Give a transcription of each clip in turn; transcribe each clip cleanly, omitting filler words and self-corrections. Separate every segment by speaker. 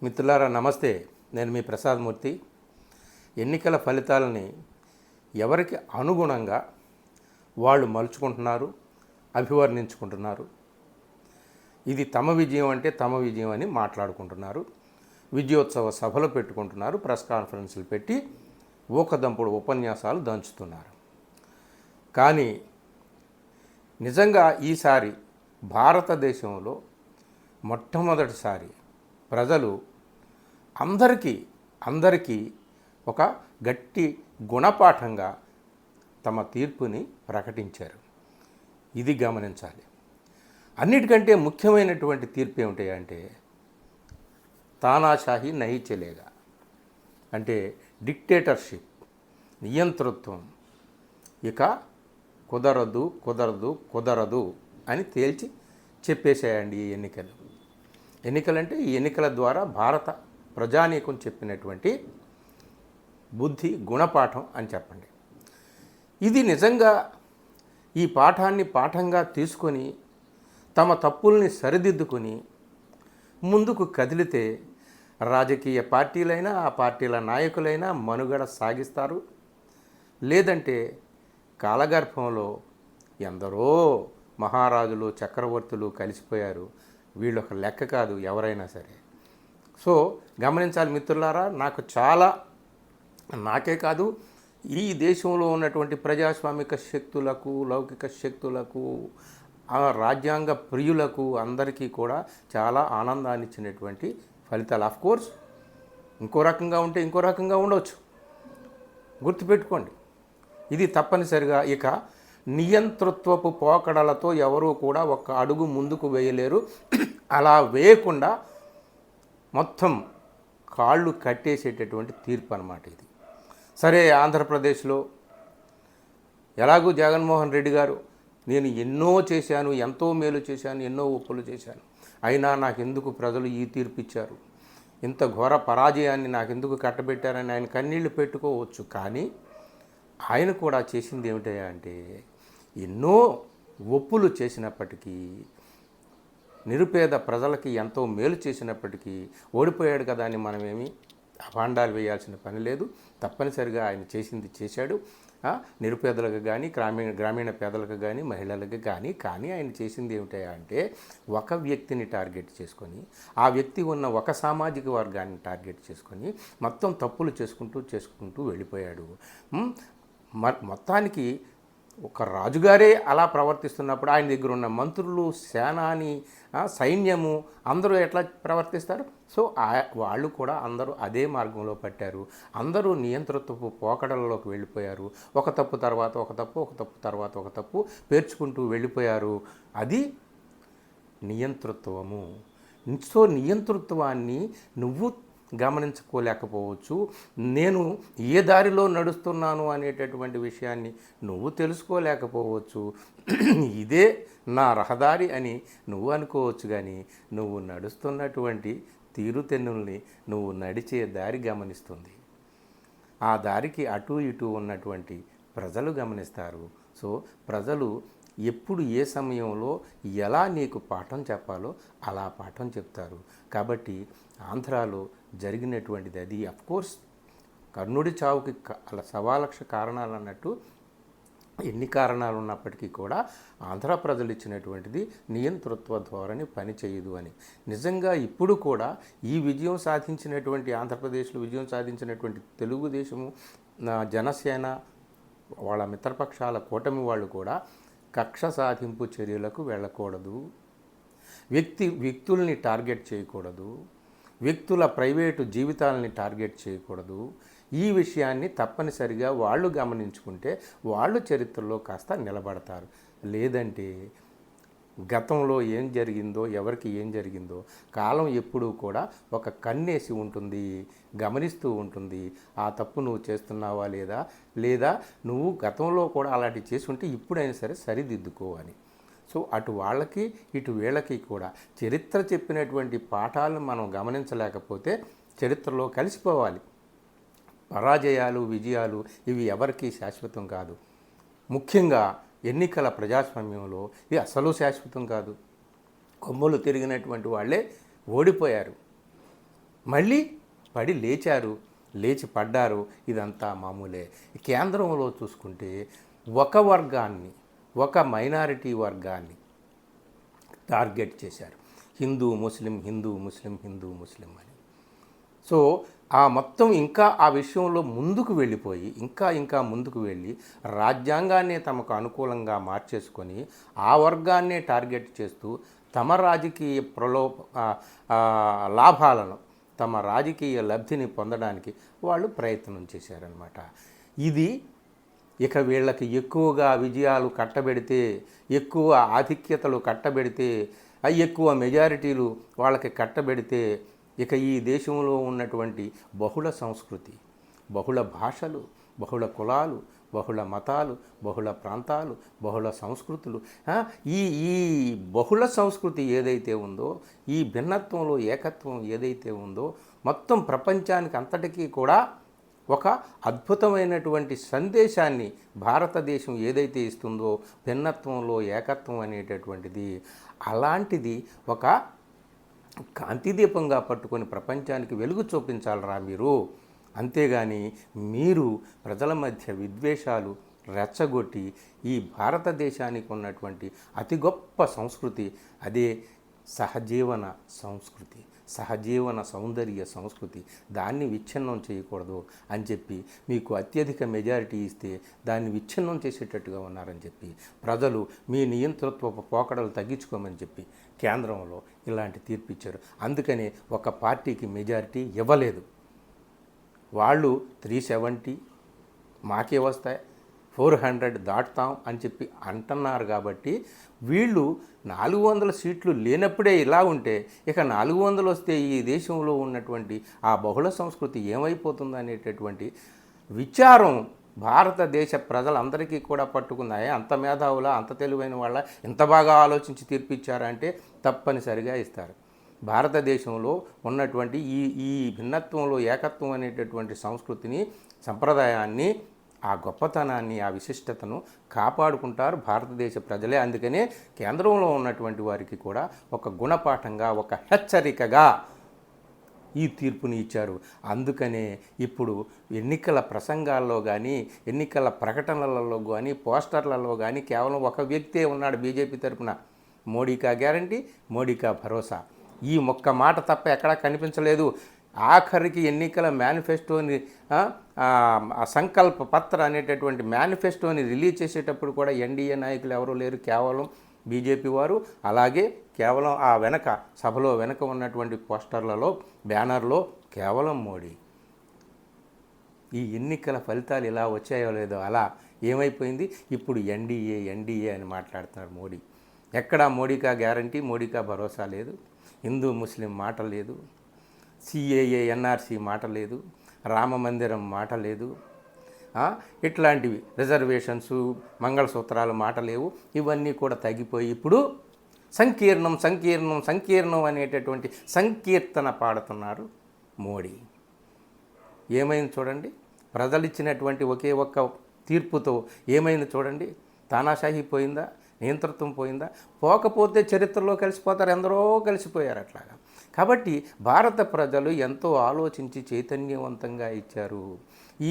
Speaker 1: మిత్రులారా నమస్తే. నేను మీ ప్రసాద్ మూర్తి. ఎన్నికల ఫలితాలని ఎవరికి అనుగుణంగా వాళ్ళు మలుచుకుంటున్నారు, అభివర్ణించుకుంటున్నారు. ఇది తమ విజయం అంటే తమ విజయం అని మాట్లాడుకుంటున్నారు. విజయోత్సవ సభలు పెట్టుకుంటున్నారు, ప్రెస్ కాన్ఫరెన్సులు పెట్టి ఊకదంపుడు ఉపన్యాసాలు దంచుతున్నారు. కానీ నిజంగా ఈసారి భారతదేశంలో మొట్టమొదటిసారి ప్రజలు అందరికీ ఒక గట్టి గుణపాఠంగా తమ తీర్పుని ప్రకటించారు. ఇది గమనించాలి. అన్నిటికంటే ముఖ్యమైనటువంటి తీర్పు ఏమిటంటే తానాషాహి నహీ చలేగా, అంటే డిక్టేటర్షిప్, నియంతృత్వం ఇక కుదరదు అని తేల్చి చెప్పేసేయండి ఈ ఎన్నికలంటే ఈ ఎన్నికల ద్వారా భారత ప్రజానీకం చెప్పినటువంటి బుద్ధి గుణపాఠం అని చెప్పండి. ఇది నిజంగా ఈ పాఠాన్ని పాఠంగా తీసుకొని తమ తప్పుల్ని సరిదిద్దుకొని ముందుకు కదిలితే రాజకీయ పార్టీలైనా ఆ పార్టీల నాయకులైనా మనుగడ సాగిస్తారు. లేదంటే కాలగర్భంలో ఎందరో మహారాజులు చక్రవర్తులు కలిసిపోయారు. వీళ్ళొక లెక్క కాదు ఎవరైనా సరే. సో గమనించాలి మిత్రులారా, నాకే కాదు ఈ దేశంలో ఉన్నటువంటి ప్రజాస్వామిక శక్తులకు, లౌకిక శక్తులకు, రాజ్యాంగ ప్రియులకు అందరికీ కూడా చాలా ఆనందాన్ని ఇచ్చినటువంటి ఫలితాలు. ఆఫ్కోర్స్ ఇంకో రకంగా ఉంటే ఇంకో రకంగా ఉండవచ్చు, గుర్తుపెట్టుకోండి. ఇది తప్పనిసరిగా ఇక నియంతృత్వపు పోకడలతో ఎవరూ కూడా ఒక్క అడుగు ముందుకు వేయలేరు. అలా వేయకుండా మొత్తం కాళ్ళు కట్టేసేటటువంటి తీర్పు అన్నమాట ఇది. సరే, ఆంధ్రప్రదేశ్లో ఎలాగూ జగన్మోహన్ రెడ్డి గారు నేను ఎన్నో చేశాను, ఎంతో మేలు చేశాను, ఎన్నో ఒప్పులు చేశాను, అయినా నాకెందుకు ప్రజలు ఈ తీర్పు ఇచ్చారు, ఇంత ఘోర పరాజయాన్ని నాకెందుకు కట్టబెట్టారని ఆయన కన్నీళ్లు పెట్టుకోవచ్చు. కానీ ఆయన కూడా చేసింది ఏమిటయ్యా అంటే ఎన్నో ఒప్పులు చేసినప్పటికీ, నిరుపేద ప్రజలకి ఎంతో మేలు చేసినప్పటికీ ఓడిపోయాడు కదా అని మనమేమి అభాండాలు వేయాల్సిన పని లేదు. తప్పనిసరిగా ఆయన చేసింది చేశాడు. నిరుపేదలకు కానీ గ్రామీణ పేదలకు కానీ మహిళలకు కానీ ఆయన చేసింది ఏమిటా అంటే ఒక వ్యక్తిని టార్గెట్ చేసుకొని, ఆ వ్యక్తి ఉన్న ఒక సామాజిక వర్గాన్ని టార్గెట్ చేసుకొని మొత్తం తప్పులు చేసుకుంటూ వెళ్ళిపోయాడు. మొత్తానికి ఒక రాజుగారే అలా ప్రవర్తిస్తున్నప్పుడు ఆయన దగ్గర ఉన్న మంత్రులు, సేనాని, సైన్యము అందరూ ఎట్లా ప్రవర్తిస్తారు? సో వాళ్ళు కూడా అందరూ అదే మార్గంలో పట్టారు. అందరూ నియంతృత్వపు పోకడలలోకి వెళ్ళిపోయారు. ఒక తప్పు తర్వాత ఒక తప్పు పేర్చుకుంటూ వెళ్ళిపోయారు. అది నియంతృత్వము. సో నియంతృత్వాన్ని నువ్వు గమనించుకోలేకపోవచ్చు, నేను ఏ దారిలో నడుస్తున్నాను అనేటటువంటి విషయాన్ని నువ్వు తెలుసుకోలేకపోవచ్చు. ఇదే నా రహదారి అని నువ్వు అనుకోవచ్చు, కానీ నువ్వు నడుస్తున్నటువంటి తీరుతెన్నుల్ని, నువ్వు నడిచే దారి గమనిస్తుంది. ఆ దారికి అటు ఇటు ఉన్నటువంటి ప్రజలు గమనిస్తారు. సో ప్రజలు ఎప్పుడు ఏ సమయంలో ఎలా నీకు పాఠం చెప్పాలో అలా పాఠం చెప్తారు. కాబట్టి ఆంధ్రాలో జరిగినటువంటిది అది. అఫ్కోర్స్ కర్ణుడి చావుకి అలా 1,00,000 కారణాలు అన్నట్టు ఎన్ని కారణాలు ఉన్నప్పటికీ కూడా ఆంధ్ర ప్రజలు ఇచ్చినటువంటిది నియంతృత్వ ధోరణి పని చేయదు అని. నిజంగా ఇప్పుడు కూడా ఈ విజయం సాధించినటువంటి ఆంధ్రప్రదేశ్లో విజయం సాధించినటువంటి తెలుగుదేశము, జనసేన, వాళ్ళ మిత్రపక్షాల కూటమి వాళ్ళు కూడా కక్ష సాధింపు చర్యలకు వెళ్ళకూడదు, వ్యక్తుల్ని టార్గెట్ చేయకూడదు, వ్యక్తుల ప్రైవేటు జీవితాలని టార్గెట్ చేయకూడదు. ఈ విషయాన్ని తప్పనిసరిగా వాళ్ళు గమనించుకుంటే వాళ్ళు చరిత్రలో కాస్త నిలబడతారు. లేదంటే గతంలో ఏం జరిగిందో, ఎవరికి ఏం జరిగిందో కాలం ఎప్పుడూ కూడా ఒక కన్నేసి ఉంటుంది, గమనిస్తూ ఉంటుంది. ఆ తప్పు నువ్వు చేస్తున్నావా లేదా నువ్వు గతంలో కూడా అలాంటివి చేసి ఉంటే ఇప్పుడైనా సరే సరిదిద్దుకోవాలి. సో అటు వాళ్ళకి ఇటు వీళ్ళకి కూడా చరిత్ర చెప్పినటువంటి పాఠాలను మనం గమనించలేకపోతే చరిత్రలో కలిసిపోవాలి. పరాజయాలు, విజయాలు ఇవి ఎవరికీ శాశ్వతం కాదు. ముఖ్యంగా ఎన్నికల ప్రజాస్వామ్యంలో ఇది అసలు శాశ్వతం కాదు. కొమ్ములు తిరిగినటువంటి వాళ్ళే ఓడిపోయారు. మళ్ళీ పడి లేచారు, లేచి పడ్డారు. ఇదంతా మామూలే. కేంద్రంలో చూసుకుంటే ఒక వర్గాన్ని, ఒక మైనారిటీ వర్గాన్ని టార్గెట్ చేశారు. హిందూ ముస్లిం, హిందూ ముస్లిం, హిందూ ముస్లిం అని. సో ఆ మొత్తం ఇంకా ఆ విషయంలో ముందుకు వెళ్ళిపోయి ఇంకా ముందుకు వెళ్ళి రాజ్యాంగాన్ని తమకు అనుకూలంగా మార్చేసుకొని ఆ వర్గాన్నే టార్గెట్ చేస్తూ తమ రాజకీయ లాభాలను, తమ రాజకీయ లబ్ధిని పొందడానికి వాళ్ళు ప్రయత్నం చేశారనమాట. ఇది ఇక వీళ్ళకి ఎక్కువగా విజయాలు కట్టబెడితే, ఎక్కువ ఆధిక్యతలు కట్టబెడితే, ఎక్కువ మెజారిటీలు వాళ్ళకి కట్టబెడితే ఇక ఈ దేశంలో ఉన్నటువంటి బహుళ సంస్కృతి, బహుళ భాషలు, బహుళ కులాలు, బహుళ మతాలు, బహుళ ప్రాంతాలు, బహుళ సంస్కృతులు, ఈ ఈ బహుళ సంస్కృతి ఏదైతే ఉందో, ఈ భిన్నత్వంలో ఏకత్వం ఏదైతే ఉందో, మొత్తం ప్రపంచానికి అంతటికీ కూడా ఒక అద్భుతమైనటువంటి సందేశాన్ని భారతదేశం ఏదైతే ఇస్తుందో, భిన్నత్వంలో ఏకత్వం అనేటటువంటిది, అలాంటిది ఒక కాంతిదీపంగా పట్టుకొని ప్రపంచానికి వెలుగు చూపించాలరా మీరు. అంతేగాని మీరు ప్రజల మధ్య విద్వేషాలు రెచ్చగొట్టి ఈ భారతదేశానికి ఉన్నటువంటి అతి గొప్ప సంస్కృతి, అదే సహజీవన సంస్కృతి, సహజీవన సౌందర్య సంస్కృతి, దాన్ని విచ్ఛిన్నం చేయకూడదు అని చెప్పి మీకు అత్యధిక మెజారిటీ ఇస్తే దాన్ని విచ్ఛిన్నం చేసేటట్టుగా ఉన్నారని చెప్పి ప్రజలు మీ నియంతృత్వపు పోకడలు తగ్గించుకోమని చెప్పి కేంద్రంలో ఇలాంటి తీర్పు ఇచ్చారు. అందుకనే ఒక పార్టీకి మెజారిటీ ఇవ్వలేదు. వాళ్ళు 370 మాకే వస్తాయి, 400 దాటుతాం అని చెప్పి అంటున్నారు. కాబట్టి వీళ్ళు 400 సీట్లు లేనప్పుడే ఇలా ఉంటే ఇక 400 వస్తే ఈ దేశంలో ఉన్నటువంటి ఆ బహుళ సంస్కృతి ఏమైపోతుంది అనేటటువంటి విచారం భారతదేశ ప్రజలందరికీ కూడా పట్టుకున్నాయి. అంత మేధావుల, అంత తెలివైన వాళ్ళ, ఇంత బాగా ఆలోచించి తీర్పిచ్చారంటే తప్పనిసరిగా ఇస్తారు. భారతదేశంలో ఉన్నటువంటి ఈ భిన్నత్వంలో ఏకత్వం అనేటటువంటి సంస్కృతిని, సంప్రదాయాన్ని, ఆ గొప్పతనాన్ని, ఆ విశిష్టతను కాపాడుకుంటారు భారతదేశ ప్రజలే. అందుకనే కేంద్రంలో ఉన్నటువంటి వారికి కూడా ఒక గుణపాఠంగా, ఒక హెచ్చరికగా ఈ తీర్పుని ఇచ్చారు. అందుకనే ఇప్పుడు ఎన్నికల ప్రసంగాల్లో కానీ, ఎన్నికల ప్రకటనలలో కానీ, పోస్టర్లలో కానీ కేవలం ఒక వ్యక్తే ఉన్నాడు బీజేపీ తరఫున, మోడీకా గ్యారంటీ, మోడీకా భరోసా. ఈ ఒక్క మాట తప్ప ఎక్కడా కనిపించలేదు. ఆఖరికి ఎన్నికల మేనిఫెస్టోని, సంకల్ప పత్ర అనేటటువంటి మేనిఫెస్టోని రిలీజ్ చేసేటప్పుడు కూడా ఎన్డీఏ నాయకులు ఎవరూ లేరు, కేవలం బీజేపీ వారు. అలాగే కేవలం ఆ వెనక సభలో వెనక ఉన్నటువంటి పోస్టర్లలో, బ్యానర్లో కేవలం మోడీ. ఈ ఎన్నికల ఫలితాలు ఇలా వచ్చాయో లేదో అలా ఏమైపోయింది. ఇప్పుడు ఎన్డీఏ అని మాట్లాడుతున్నారు మోడీ. ఎక్కడా మోడీకా గ్యారంటీ, మోడీకా భరోసా లేదు. హిందూ ముస్లిం మాట లేదు, సిఏఏ ఎన్ఆర్సీ మాట లేదు, రామ మందిరం మాట లేదు, ఇట్లాంటివి రిజర్వేషన్స్, మంగళసూత్రాల మాట లేవు. ఇవన్నీ కూడా తగ్గిపోయి ఇప్పుడు సంకీర్ణం సంకీర్ణం సంకీర్ణం అనేటటువంటి సంకీర్తన పాడుతున్నారు మోడీ. ఏమైంది చూడండి, ప్రజలు ఇచ్చినటువంటి ఒకే ఒక్క తీర్పుతో ఏమైంది చూడండి. తానాషాహి పోయిందా, నియంతృత్వం పోయిందా? పోకపోతే చరిత్రలో కలిసిపోతారు, ఎందరో కలిసిపోయారు అట్లాగా. కాబట్టి భారత ప్రజలు ఎంతో ఆలోచించి చైతన్యవంతంగా ఇచ్చారు.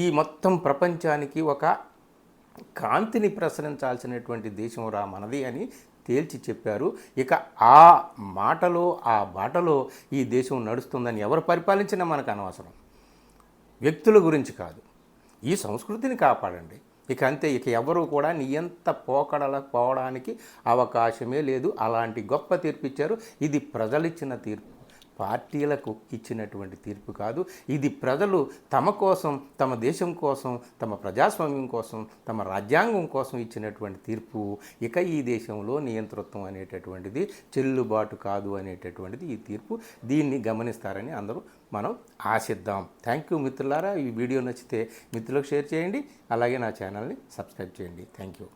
Speaker 1: ఈ మొత్తం ప్రపంచానికి ఒక కాంతిని ప్రసరించాల్సినటువంటి దేశం రా మనది అని తేల్చి చెప్పారు. ఇక ఆ మాటలో, ఆ బాటలో ఈ దేశం నడుస్తుందని ఎవరు పరిపాలించినా మనకు అనవసరం. వ్యక్తుల గురించి కాదు, ఈ సంస్కృతిని కాపాడండి. ఇక అంతే. ఇక ఎవరు కూడా నియంత పోకడలకు పోవడానికి అవకాశమే లేదు. అలాంటి గొప్ప తీర్పు ఇచ్చారు. ఇది ప్రజలిచ్చిన తీర్పు, పార్టీలకు ఇచ్చినటువంటి తీర్పు కాదు. ఇది ప్రజలు తమ కోసం, తమ దేశం కోసం, తమ ప్రజాస్వామ్యం కోసం, తమ రాజ్యాంగం కోసం ఇచ్చినటువంటి తీర్పు. ఇక ఈ దేశంలో నియంతృత్వం అనేటటువంటిది చెల్లుబాటు కాదు అనేటటువంటిది ఈ తీర్పు. దీన్ని గమనిస్తారని అందరూ మనం ఆశిద్దాం. థ్యాంక్ యూ మిత్రులారా. ఈ వీడియో నచ్చితే మిత్రులకు షేర్ చేయండి. అలాగే నా ఛానల్ని సబ్స్క్రైబ్ చేయండి. Thank you.